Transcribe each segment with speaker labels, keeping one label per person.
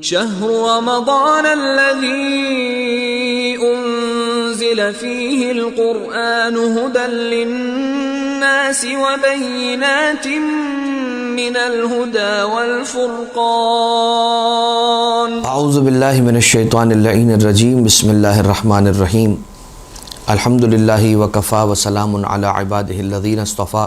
Speaker 1: شهر رمضان الذي أنزل فيه القرآن هدى للناس وبينات من الهدى والفرقان
Speaker 2: اعوذ باللہ من الشیطان اللعین الرجیم بسم اللہ الرحمن الرحیم الحمد للہ وکفا وسلام علی عبادہ الذین اصطفیٰ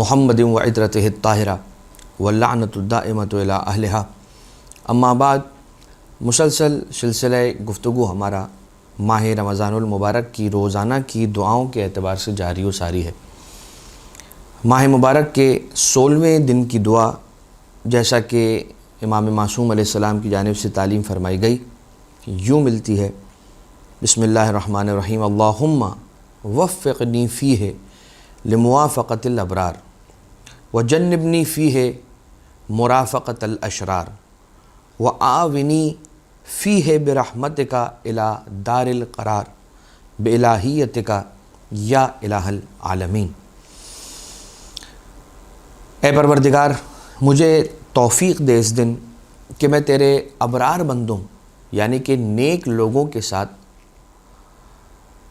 Speaker 2: محمد وعطرتہ الطاہرہ واللعنۃ الدائمۃ الی اہلہا اما بعد مسلسل سلسلہ گفتگو ہمارا ماہ رمضان المبارک کی روزانہ کی دعاؤں کے اعتبار سے جاری و ساری ہے۔ ماہ مبارک کے 16ویں دن کی دعا جیسا کہ امام معصوم علیہ السلام کی جانب سے تعلیم فرمائی گئی یوں ملتی ہے، بسم اللہ الرحمن الرحیم، اللہم وفقنی فیہ لموافقۃ الابرار وجنبنی فیہ مرافقۃ الاشرار وآونی فیہ برحمتک الی دار القرار بإلہیتک یا الہ العالمین۔ اے پروردگار، مجھے توفیق دے اس دن کہ میں تیرے ابرار بندوں یعنی کہ نیک لوگوں کے ساتھ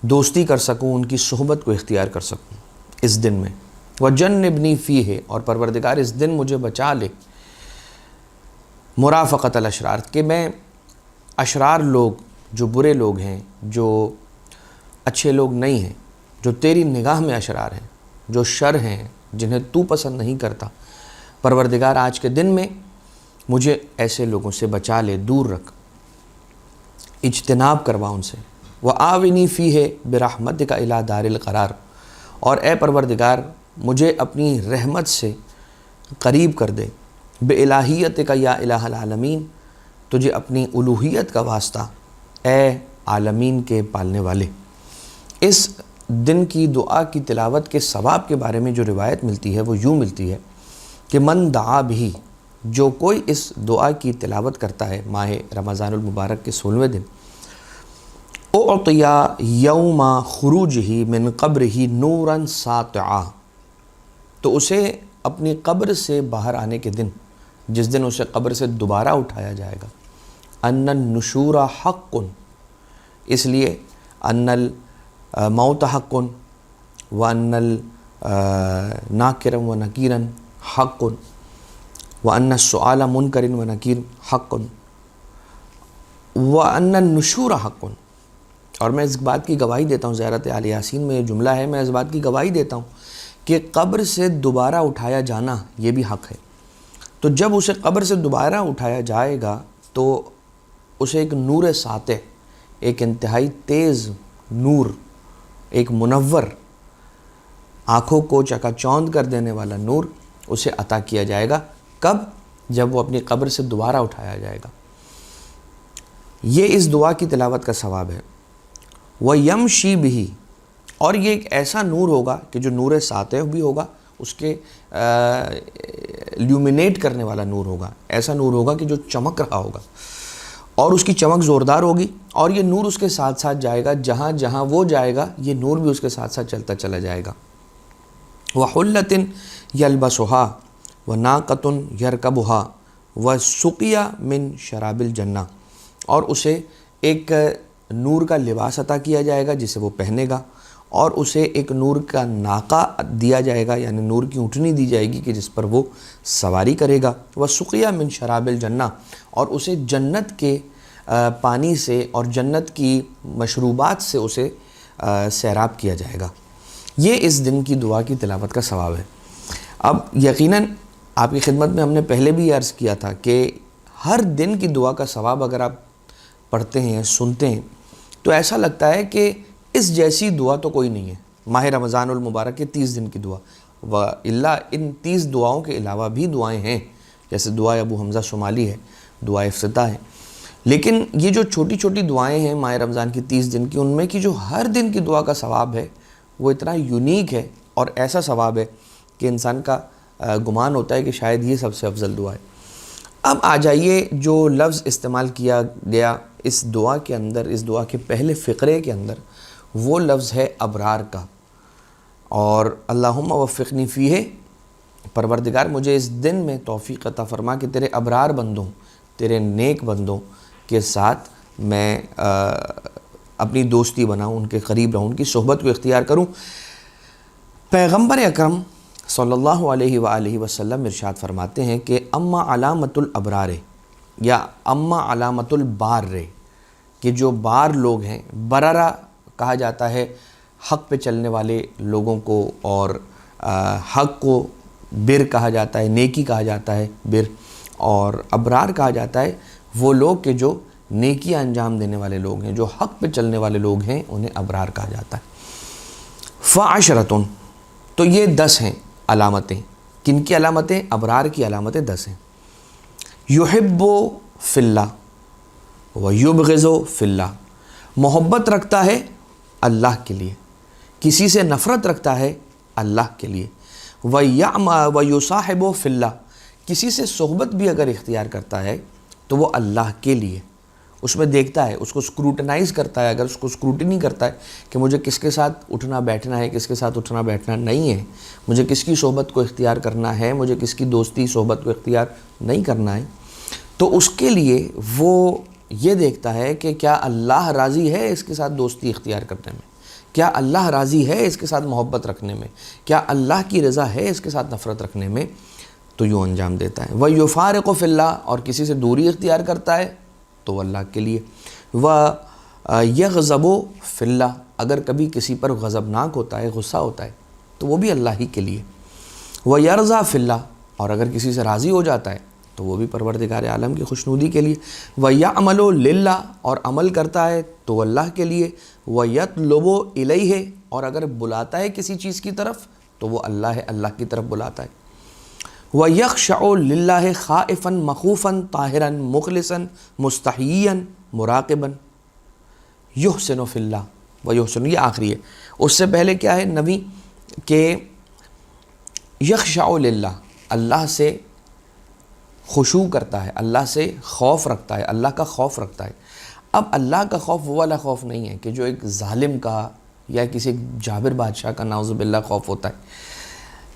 Speaker 2: دوستی کر سکوں، ان کی صحبت کو اختیار کر سکوں اس دن میں۔ وجنبنی فیہ، اور پروردگار اس دن مجھے بچا لے مرافقت الاشرار، کہ میں اشرار لوگ، جو برے لوگ ہیں، جو اچھے لوگ نہیں ہیں، جو تیری نگاہ میں اشرار ہیں، جو شر ہیں، جنہیں تو پسند نہیں کرتا، پروردگار آج کے دن میں مجھے ایسے لوگوں سے بچا لے، دور رکھ، اجتناب کروا ان سے۔ وآونی فیہ برحمتک الی دار القرار، اور اے پروردگار مجھے اپنی رحمت سے قریب کر دے، بِإِلَٰهِيَتِكَ یا الہ العالمین، تجھے اپنی الوہیت کا واسطہ اے عالمین کے پالنے والے۔ اس دن کی دعا کی تلاوت کے ثواب کے بارے میں جو روایت ملتی ہے وہ یوں ملتی ہے کہ من دعا بھی، جو کوئی اس دعا کی تلاوت کرتا ہے ماہ رمضان المبارک کے 16ویں دن، اعطیا یوم خروجہ من قبرہ نورا ساطعا، تو اسے اپنی قبر سے باہر آنے کے دن، جس دن اسے قبر سے دوبارہ اٹھایا جائے گا، ان النشور حق، اس لیے ان الموت حق وان الناکر ونکیر حق وان السؤال منکر ونکیر حق وان النشور حق۔ اور میں اس بات کی گواہی دیتا ہوں، زیارت آل یاسین میں یہ جملہ ہے، میں اس بات کی گواہی دیتا ہوں کہ قبر سے دوبارہ اٹھایا جانا یہ بھی حق ہے۔ تو جب اسے قبر سے دوبارہ اٹھایا جائے گا تو اسے ایک نور ساطع، ایک انتہائی تیز نور، ایک منور، آنکھوں کو چکا چوند کر دینے والا نور اسے عطا کیا جائے گا۔ کب؟ جب وہ اپنی قبر سے دوبارہ اٹھایا جائے گا۔ یہ اس دعا کی تلاوت کا ثواب ہے۔ وَيَمْشِي بِهِ، اور یہ ایک ایسا نور ہوگا کہ جو نور ساطع بھی ہوگا، اس کے لیومینیٹ کرنے والا نور ہوگا، ایسا نور ہوگا کہ جو چمک رہا ہوگا، اور اس کی چمک زوردار ہوگی، اور یہ نور اس کے ساتھ ساتھ جائے گا، جہاں جہاں وہ جائے گا یہ نور بھی اس کے ساتھ ساتھ چلتا چلا جائے گا۔ وَحُلَّةٍ يَلْبَسُهَا وَنَاقَةٌ يَرْكَبُهَا وَسُقِيَ مِن شَرَابِ الْجَنَّةِ، اور اسے ایک نور کا لباس عطا کیا جائے گا جسے وہ پہنے گا، اور اسے ایک نور کا ناقہ دیا جائے گا، یعنی نور کی اونٹنی دی جائے گی کہ جس پر وہ سواری کرے گا۔ وَسُقِيَ مِن شَرَابِ الْجَنَّةِ، اور اسے جنت کے پانی سے اور جنت کی مشروبات سے اسے سیراب کیا جائے گا۔ یہ اس دن کی دعا کی تلاوت کا ثواب ہے۔ اب یقیناً آپ کی خدمت میں ہم نے پہلے بھی عرض کیا تھا کہ ہر دن کی دعا کا ثواب اگر آپ پڑھتے ہیں، سنتے ہیں، تو ایسا لگتا ہے کہ اس جیسی دعا تو کوئی نہیں ہے۔ ماہ رمضان المبارک کے 30 دن کی دعا، وَإِلَّا ان 30 دعاؤں کے علاوہ بھی دعائیں ہیں، جیسے دعا ابو حمزہ شمالی ہے، دعا افتتاح ہے، لیکن یہ جو چھوٹی چھوٹی دعائیں ہیں ماہ رمضان کی 30 دن کی، ان میں کی جو ہر دن کی دعا کا ثواب ہے وہ اتنا یونیک ہے اور ایسا ثواب ہے کہ انسان کا گمان ہوتا ہے کہ شاید یہ سب سے افضل دعا ہے۔ اب آ جائیے جو لفظ استعمال کیا گیا اس دعا کے اندر، اس دعا کے پہلے فقرے کے اندر، وہ لفظ ہے ابرار کا، اور اللہم وفقنی فیہ، پروردگار مجھے اس دن میں توفیق عطا فرما کہ تیرے ابرار بندوں، تیرے نیک بندوں کے ساتھ میں اپنی دوستی بناؤں، ان کے قریب رہوں، ان کی صحبت کو اختیار کروں۔ پیغمبر اکرم صلی اللہ علیہ وآلہ وسلم ارشاد فرماتے ہیں کہ اما علامت الابرار یا اما علامت البار، کہ جو بار لوگ ہیں، بررہ کہا جاتا ہے حق پہ چلنے والے لوگوں کو، اور حق کو بر کہا جاتا ہے، نیکی کہا جاتا ہے بر، اور ابرار کہا جاتا ہے وہ لوگ کہ جو نیکی انجام دینے والے لوگ ہیں، جو حق پہ چلنے والے لوگ ہیں، انہیں ابرار کہا جاتا ہے۔ فعشرتن، تو یہ 10 ہیں علامتیں۔ کن کی علامتیں؟ ابرار کی علامتیں 10 ہیں۔ یحب فی اللہ و یبغض فی اللہ، محبت رکھتا ہے اللہ کے لیے، کسی سے نفرت رکھتا ہے اللہ کے لیے۔ وَيُصَاحِبُ فِي اللَّهِ، کسی سے صحبت بھی اگر اختیار کرتا ہے تو وہ اللہ کے لیے، اس میں دیکھتا ہے، اس کو اسکروٹنائز کرتا ہے، اگر اس کو اسکروٹنی کرتا ہے کہ مجھے کس کے ساتھ اٹھنا بیٹھنا ہے، کس کے ساتھ اٹھنا بیٹھنا نہیں ہے، مجھے کس کی صحبت کو اختیار کرنا ہے، مجھے کس کی دوستی صحبت کو اختیار نہیں کرنا ہے، تو اس کے لیے وہ یہ دیکھتا ہے کہ کیا اللہ راضی ہے اس کے ساتھ دوستی اختیار کرنے میں، کیا اللہ راضی ہے اس کے ساتھ محبت رکھنے میں، کیا اللہ کی رضا ہے اس کے ساتھ نفرت رکھنے میں، تو یوں انجام دیتا ہے۔ وَيُفَارِقُ فِي اللَّهِ، اور کسی سے دوری اختیار کرتا ہے تو اللہ کے لیے۔ وَيَغْضَبُ فِي اللَّهِ، اگر کبھی کسی پر غضبناک ہوتا ہے، غصہ ہوتا ہے تو وہ بھی اللہ ہی کے لیے۔ وَيَرْضَى فِي اللَّهِ، اور اگر کسی سے راضی ہو جاتا ہے تو وہ بھی پروردگار عالم کی خوشنودی کے لیے۔ وَيَعْمَلُ لِلَّهِ، اور عمل کرتا ہے تو اللہ کے لیے۔ وَيَطْلُبُ إِلَيْهِ، اور اگر بلاتا ہے کسی چیز کی طرف تو وہ اللہ ہے، اللہ کی طرف بلاتا ہے۔ وَيَخْشَعُ لِلَّهِ خَائِفًا مَخُوفًا طَاهِرًا مُخْلِصًا مُسْتَحِيًّا مُرَاقِبًا يُحْسِنُ فِي اللَّهِ وَيُحْسِنُ، یہ آخری ہے۔ اس سے پہلے کیا ہے نبی کہ یخشع للہ، اللہ سے خشوع کرتا ہے، اللہ سے خوف رکھتا ہے، اللہ کا خوف رکھتا ہے۔ اب اللہ کا خوف وہ والا خوف نہیں ہے کہ جو ایک ظالم کا یا کسی جابر بادشاہ کا نعوذ باللہ خوف ہوتا ہے۔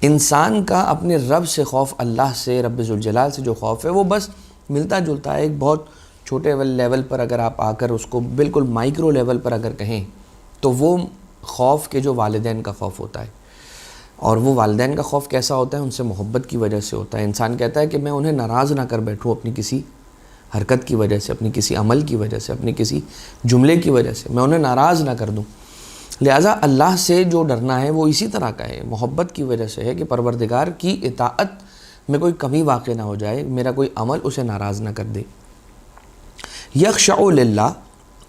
Speaker 2: انسان کا اپنے رب سے خوف، اللہ سے، رب ذوالجلال سے جو خوف ہے وہ بس ملتا جلتا ہے۔ ایک بہت چھوٹے لیول پر اگر آپ آ کر اس کو بالکل مائکرو لیول پر اگر کہیں تو وہ خوف کے جو والدین کا خوف ہوتا ہے، اور وہ والدین کا خوف کیسا ہوتا ہے؟ ان سے محبت کی وجہ سے ہوتا ہے۔ انسان کہتا ہے کہ میں انہیں ناراض نہ کر بیٹھوں اپنی کسی حرکت کی وجہ سے، اپنی کسی عمل کی وجہ سے، اپنی کسی جملے کی وجہ سے، میں انہیں ناراض نہ کر دوں۔ لہٰذا اللہ سے جو ڈرنا ہے وہ اسی طرح کا ہے، محبت کی وجہ سے ہے کہ پروردگار کی اطاعت میں کوئی کمی واقع نہ ہو جائے، میرا کوئی عمل اسے ناراض نہ کر دے۔ یخشع للہ،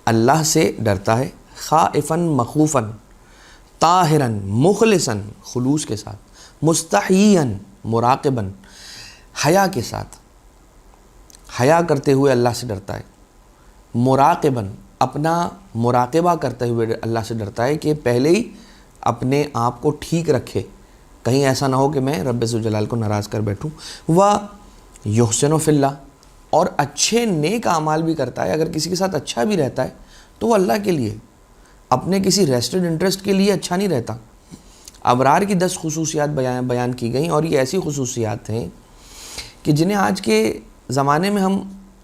Speaker 2: اللہ سے ڈرتا ہے، خائفاً مخوفاً، طاہراً مخلصاً، خلوص کے ساتھ، مستحیاً مراقباً، حیا کے ساتھ، حیا کرتے ہوئے اللہ سے ڈرتا ہے، مراقباً، اپنا مراقبہ کرتے ہوئے اللہ سے ڈرتا ہے کہ پہلے ہی اپنے آپ کو ٹھیک رکھے، کہیں ایسا نہ ہو کہ میں رب ذوالجلال کو ناراض کر بیٹھوں۔ وَيُحْسِنُ فِي اللَّهِ، اور اچھے نیک اعمال بھی کرتا ہے، اگر کسی کے ساتھ اچھا بھی رہتا ہے تو وہ اللہ کے لیے، اپنے کسی ریسٹڈ انٹرسٹ کے لیے اچھا نہیں رہتا۔ ابرار کی 10 خصوصیات بیان کی گئیں، اور یہ ایسی خصوصیات ہیں کہ جنہیں آج کے زمانے میں ہم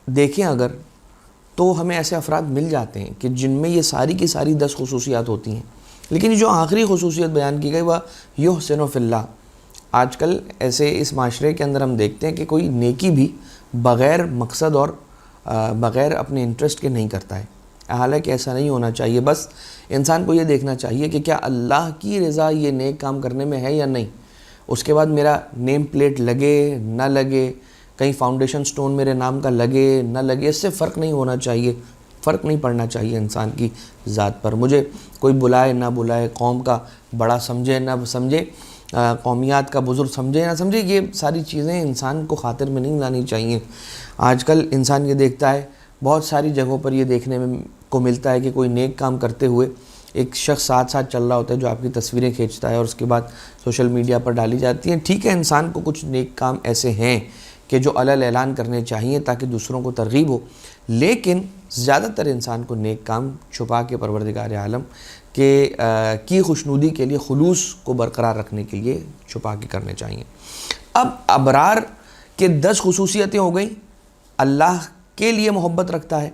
Speaker 2: دیکھیں اگر تو ہمیں ایسے افراد مل جاتے ہیں کہ جن میں یہ ساری کی ساری 10 خصوصیات ہوتی ہیں، لیکن یہ جو آخری خصوصیت بیان کی گئی وہ یحسن فی اللہ۔ آج کل ایسے اس معاشرے کے اندر ہم دیکھتے ہیں کہ کوئی نیکی بھی بغیر مقصد اور بغیر اپنے انٹرسٹ کے نہیں کرتا ہے، حالانکہ ایسا نہیں ہونا چاہیے۔ بس انسان کو یہ دیکھنا چاہیے کہ کیا اللہ کی رضا یہ نیک کام کرنے میں ہے یا نہیں، اس کے بعد میرا نیم پلیٹ لگے نہ لگے، کہیں فاؤنڈیشن سٹون میرے نام کا لگے نہ لگے، اس سے فرق نہیں ہونا چاہیے، فرق نہیں پڑنا چاہیے انسان کی ذات پر۔ مجھے کوئی بلائے نہ بلائے، قوم کا بڑا سمجھے نہ سمجھے، قومیات کا بزرگ سمجھے نہ سمجھے، یہ ساری چیزیں انسان کو خاطر میں نہیں لانی چاہیے۔ آج کل انسان یہ دیکھتا ہے، بہت ساری جگہوں پر یہ دیکھنے کو ملتا ہے کہ کوئی نیک کام کرتے ہوئے ایک شخص ساتھ چل رہا ہوتا ہے جو آپ کی تصویریں کھینچتا ہے اور اس کے بعد سوشل میڈیا پر ڈالی جاتی ہیں۔ ٹھیک ہے، انسان کو کچھ نیک کام ایسے ہیں کہ جو علل اعلان کرنے چاہیے تاکہ دوسروں کو ترغیب ہو، لیکن زیادہ تر انسان کو نیک کام چھپا کے پروردگار عالم کی خوشنودی کے لیے، خلوص کو برقرار رکھنے کے لیے چھپا کے کرنے چاہیے۔ اب ابرار کے 10 خصوصیتیں ہو گئیں، اللہ کے لیے محبت رکھتا ہے،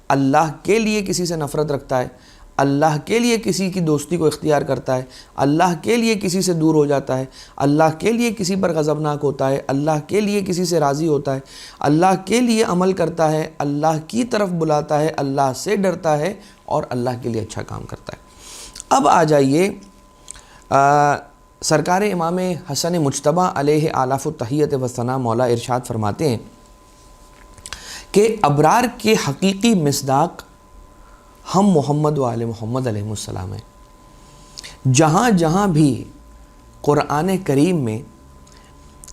Speaker 2: اللہ کے لیے کسی سے نفرت رکھتا ہے، اللہ کے لیے کسی کی دوستی کو اختیار کرتا ہے، اللہ کے لیے کسی سے دور ہو جاتا ہے، اللہ کے لیے کسی پر غضبناک ہوتا ہے، اللہ کے لیے کسی سے راضی ہوتا ہے، اللہ کے لیے عمل کرتا ہے، اللہ کی طرف بلاتا ہے، اللہ سے ڈرتا ہے اور اللہ کے لیے اچھا کام کرتا ہے۔ اب آ جائیے سرکار امام حسن مجتبیٰ علیہ آلاف التحیت و ثنا مولا ارشاد فرماتے ہیں کہ ابرار کے حقیقی مصداق ہم محمد و آل محمد علیہ السلام ہیں۔ جہاں جہاں بھی قرآن کریم میں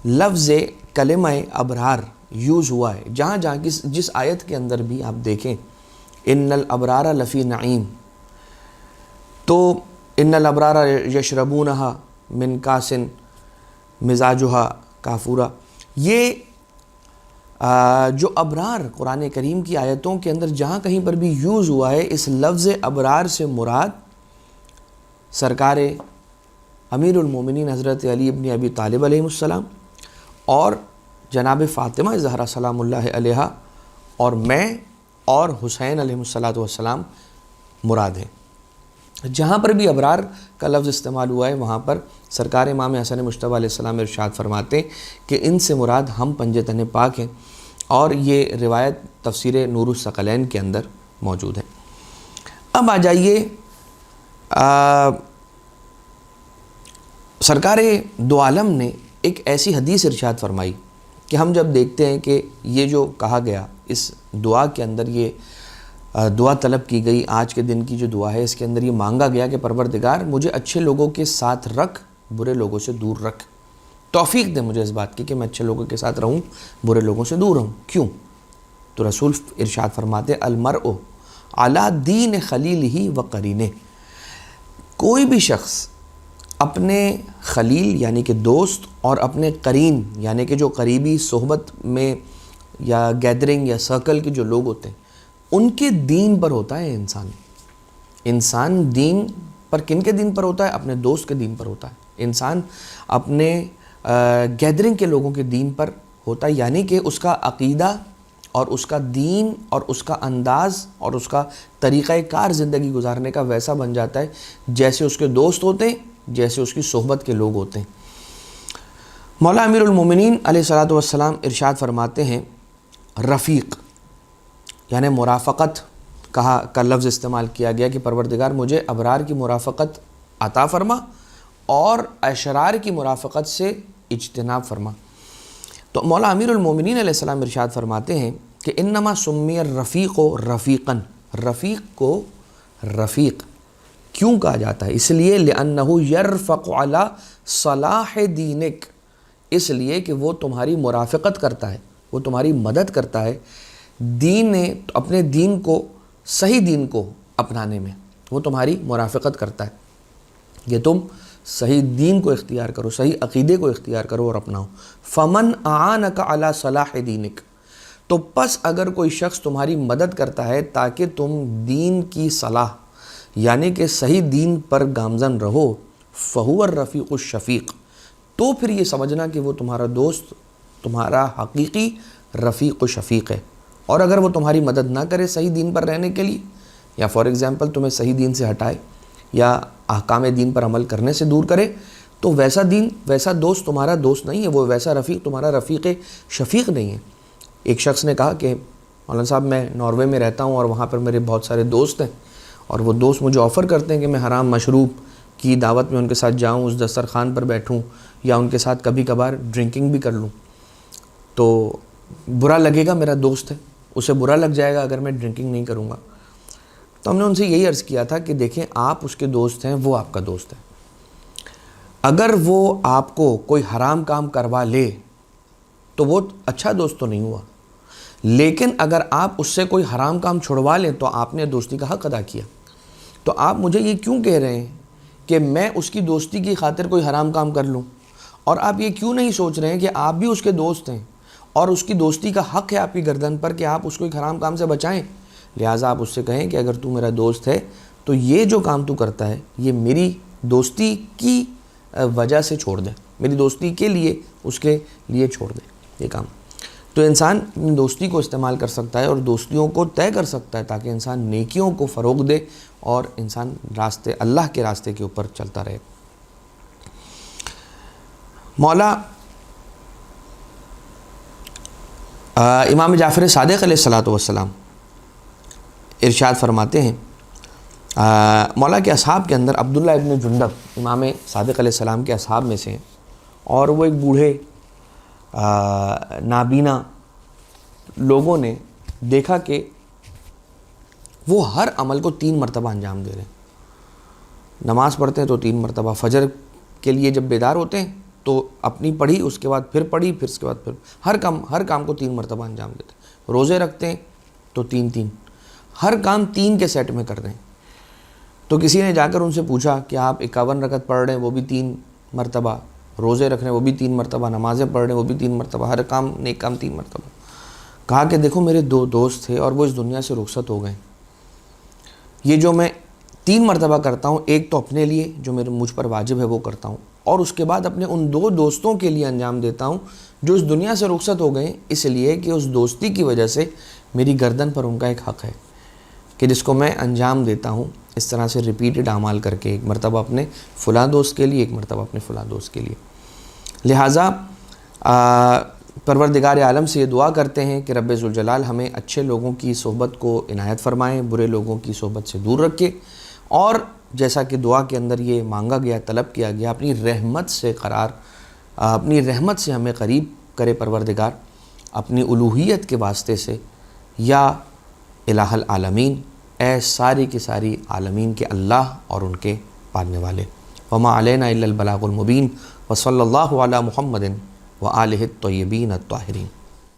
Speaker 2: لفظ کلمہ ابرار یوز ہوا ہے، جہاں جہاں جس آیت کے اندر بھی آپ دیکھیں ان الابرار لفی نعیم، تو ان الابرار یشربونہا من کاسن مزاجہا کافورا، یہ جو ابرار قرآن کریم کی آیتوں کے اندر جہاں کہیں پر بھی یوز ہوا ہے، اس لفظ ابرار سے مراد سرکار امیر المومنین حضرت علی بن ابی طالب علیہ السلام اور جناب فاطمہ زہرا سلام اللہ علیہا اور میں اور حسین علیہ السلام مراد ہیں۔ جہاں پر بھی ابرار کا لفظ استعمال ہوا ہے وہاں پر سرکار امام حسن مجتبیٰ علیہ السلام ارشاد فرماتے ہیں کہ ان سے مراد ہم پنجے تن پاک ہیں، اور یہ روایت تفسیر نور الثقلین کے اندر موجود ہے۔ اب آ جائیے سرکار دو عالم نے ایک ایسی حدیث ارشاد فرمائی کہ ہم جب دیکھتے ہیں کہ یہ جو کہا گیا اس دعا کے اندر، یہ دعا طلب کی گئی، آج کے دن کی جو دعا ہے اس کے اندر یہ مانگا گیا کہ پروردگار مجھے اچھے لوگوں کے ساتھ رکھ، برے لوگوں سے دور رکھ، توفیق دے مجھے اس بات کی کہ میں اچھے لوگوں کے ساتھ رہوں، برے لوگوں سے دور رہوں۔ کیوں؟ تو رسول ارشاد فرماتے المرء علی دین خلیلہ و قرینہ، کوئی بھی شخص اپنے خلیل یعنی کہ دوست اور اپنے قرین یعنی کہ جو قریبی صحبت میں یا گیدرنگ یا سرکل کے جو لوگ ہوتے ہیں ان کے دین پر ہوتا ہے۔ انسان دین پر کن کے دین پر ہوتا ہے؟ اپنے دوست کے دین پر ہوتا ہے۔ انسان اپنے گیدرنگ کے لوگوں کے دین پر ہوتا ہے، یعنی کہ اس کا عقیدہ اور اس کا دین اور اس کا انداز اور اس کا طریقہ کار زندگی گزارنے کا ویسا بن جاتا ہے جیسے اس کے دوست ہوتے ہیں، جیسے اس کی صحبت کے لوگ ہوتے ہیں۔ مولا امیر المومنین علیہ الصلوۃ والسلام ارشاد فرماتے ہیں رفیق یعنی مرافقت کا لفظ استعمال کیا گیا کہ پروردگار مجھے ابرار کی مرافقت عطا فرما اور اشرار کی مرافقت سے اجتناب فرما۔ تو مولا امیر المومنین علیہ السلام ارشاد فرماتے ہیں کہ انما سمی الرفیق رفیقا، رفیق کو رفیق کیوں کہا جاتا ہے؟ اس لیے لأنہ یرفق علی صلاح دینک، اس لیے کہ وہ تمہاری مرافقت کرتا ہے، وہ تمہاری مدد کرتا ہے اپنے دین کو، صحیح دین کو اپنانے میں، وہ تمہاری مرافقت کرتا ہے کہ تم صحیح دین کو اختیار کرو، صحیح عقیدے کو اختیار کرو اور اپناؤ۔ فمن اعانک علی صلاح دینک، تو پس اگر کوئی شخص تمہاری مدد کرتا ہے تاکہ تم دین کی صلاح یعنی کہ صحیح دین پر گامزن رہو، فہو الرفیق الشفیق، تو پھر یہ سمجھنا کہ وہ تمہارا دوست، تمہارا حقیقی رفیق و شفیق ہے۔ اور اگر وہ تمہاری مدد نہ کرے صحیح دین پر رہنے کے لیے، یا فار ایگزامپل تمہیں صحیح دین سے ہٹائے یا احکام دین پر عمل کرنے سے دور کرے، تو ویسا دوست تمہارا دوست نہیں ہے، وہ ویسا رفیق تمہارا رفیق شفیق نہیں ہے۔ ایک شخص نے کہا کہ مولانا صاحب میں ناروے میں رہتا ہوں اور وہاں پر میرے بہت سارے دوست ہیں، اور وہ دوست مجھے آفر کرتے ہیں کہ میں حرام مشروب کی دعوت میں ان کے ساتھ جاؤں، اس دسترخوان پر بیٹھوں یا ان کے ساتھ کبھی کبھار ڈرنکنگ بھی کر لوں، تو برا لگے گا، میرا دوست ہے، اسے برا لگ جائے گا اگر میں ڈرنکنگ نہیں کروں گا۔ تو ہم نے ان سے یہی عرض کیا تھا کہ دیکھیں آپ اس کے دوست ہیں، وہ آپ کا دوست ہے، اگر وہ آپ کو کوئی حرام کام کروا لے تو وہ اچھا دوست تو نہیں ہوا، لیکن اگر آپ اس سے کوئی حرام کام چھڑوا لیں تو آپ نے دوستی کا حق ادا کیا۔ تو آپ مجھے یہ کیوں کہہ رہے ہیں کہ میں اس کی دوستی کی خاطر کوئی حرام کام کر لوں، اور آپ یہ کیوں نہیں سوچ رہے ہیں کہ آپ بھی اس کے دوست ہیں اور اس کی دوستی کا حق ہے آپ کی گردن پر کہ آپ اس کو ایک حرام کام سے بچائیں؟ لہٰذا آپ اس سے کہیں کہ اگر تو میرا دوست ہے تو یہ جو کام تو کرتا ہے یہ میری دوستی کی وجہ سے چھوڑ دے، میری دوستی کے لیے اس کے لیے چھوڑ دے یہ کام۔ تو انسان اپنی دوستی کو استعمال کر سکتا ہے اور دوستیوں کو طے کر سکتا ہے تاکہ انسان نیکیوں کو فروغ دے اور انسان راستے اللہ کے راستے کے اوپر چلتا رہے۔ مولا امام جعفر صادق علیہ السلام ارشاد فرماتے ہیں، مولا کے اصحاب کے اندر عبداللہ ابن جندب امام صادق علیہ السلام کے اصحاب میں سے ہیں، اور وہ ایک بوڑھے نابینا لوگوں نے دیکھا کہ وہ ہر عمل کو 3 مرتبہ انجام دے رہے ہیں۔ نماز پڑھتے ہیں تو 3 مرتبہ، فجر کے لیے جب بیدار ہوتے ہیں تو اپنی پڑھی، اس کے بعد پھر پڑھی، پھر اس کے بعد پھر ہر کام کو 3 مرتبہ انجام دیتے ہیں۔ روزے رکھتے ہیں تو 3 ہر کام 3 کے سیٹ میں کر دیں۔ تو کسی نے جا کر ان سے پوچھا کہ آپ 51 رکعت پڑھ رہے ہیں وہ بھی 3 مرتبہ، روزے رکھ رہے ہیں وہ بھی 3 مرتبہ، نمازیں پڑھ رہے ہیں وہ بھی 3 مرتبہ، ہر کام نیک کام 3 مرتبہ۔ کہا کہ دیکھو میرے 2 دوست تھے اور وہ اس دنیا سے رخصت ہو گئے، یہ جو میں 3 مرتبہ کرتا ہوں، ایک تو اپنے لیے جو مجھ پر واجب ہے وہ کرتا ہوں، اور اس کے بعد اپنے ان 2 دوستوں کے لیے انجام دیتا ہوں جو اس دنیا سے رخصت ہو گئے، اس لیے کہ اس دوستی کی وجہ سے میری گردن پر ان کا ایک حق ہے کہ جس کو میں انجام دیتا ہوں، اس طرح سے ریپیٹڈ اعمال کر کے، ایک مرتبہ اپنے فلاں دوست کے لیے، ایک مرتبہ اپنے فلاں دوست کے لیے۔ لہٰذا پروردگار عالم سے یہ دعا کرتے ہیں کہ رب ذوالجلال ہمیں اچھے لوگوں کی صحبت کو عنایت فرمائیں، برے لوگوں کی صحبت سے دور رکھے، اور جیسا کہ دعا کے اندر یہ مانگا گیا، طلب کیا گیا، اپنی رحمت سے ہمیں قریب کرے پروردگار، اپنی الوہیت کے واسطے سے، یا الہ العالمین، اے ساری کی ساری عالمین کے اللہ اور ان کے پالنے والے۔ وما علینا الا البلاغ المبین، وصلی اللہ علی محمد وآلہ الطیبین الطاہرین۔